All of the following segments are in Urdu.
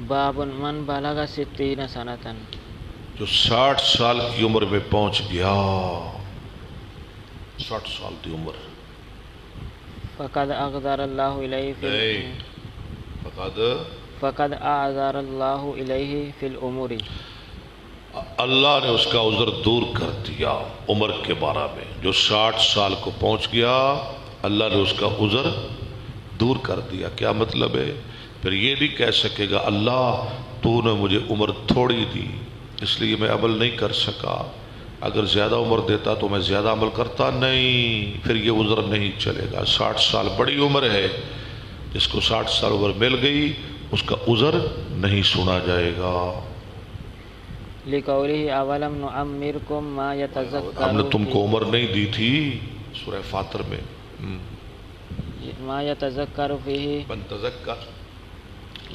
باب من بلغ 60 سنة جو 60 سال کی عمر میں پہنچ گیا، 60 سال کی عمر، فقد اعذر اللہ الیہ فی نہیں، فقد اعذر اللہ الیہ فی الامور، اللہ نے اس کا عذر دور کر دیا عمر کے بارے میں۔ جو 60 سال کو پہنچ گیا اللہ نے اس کا عذر دور کر دیا۔ کیا مطلب ہے؟ پھر یہ نہیں کہہ سکے گا اللہ تو نے مجھے عمر تھوڑی دی اس لیے میں عمل نہیں کر سکا، اگر زیادہ عمر دیتا تو میں زیادہ عمل کرتا، نہیں، پھر یہ عذر نہیں چلے گا۔ 60 سال بڑی عمر ہے، جس کو 60 سال عمر مل گئی اس کا عذر نہیں سنا جائے گا۔ لقولہ اولم نعمرکم ما یتذکر ہم نے تم کو عمر نہیں دی تھی، سورہ فاطر میں، ما یتذکر فیہ من تذکر،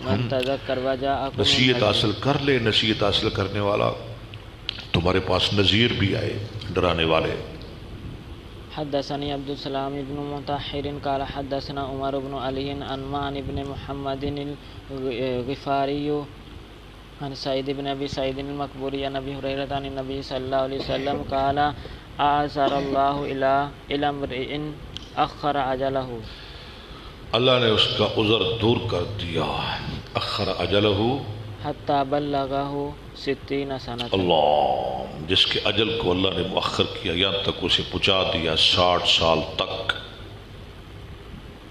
من تذکر وجاءکم نصیحت حاصل کر لے، نصیحت حاصل کرنے والا تمہارے پاس نذیر بھی آئے، ڈرانے والے۔ حدثني عبد السلام بن مطهر قال حدثنا عمر بن علي عن معن بن محمد الغفاري عن سعيد بن ابي سعيد المقبوري عن ابي هريره عن النبي صلى الله عليه وسلم قال اعذر الله الى امرئ اخر اجله، اللہ نے اس کا عذر دور کر دیا، اخر اجلہ، حتى بلغه 60 سنة، اللہ، جس کے اجل کو اللہ نے مؤخر کیا یہاں تک اسے پہنچا دیا 60 سال تک۔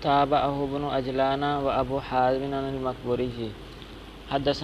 تابعه ابن عجلان وابو حازم عن المقبوري حدثنا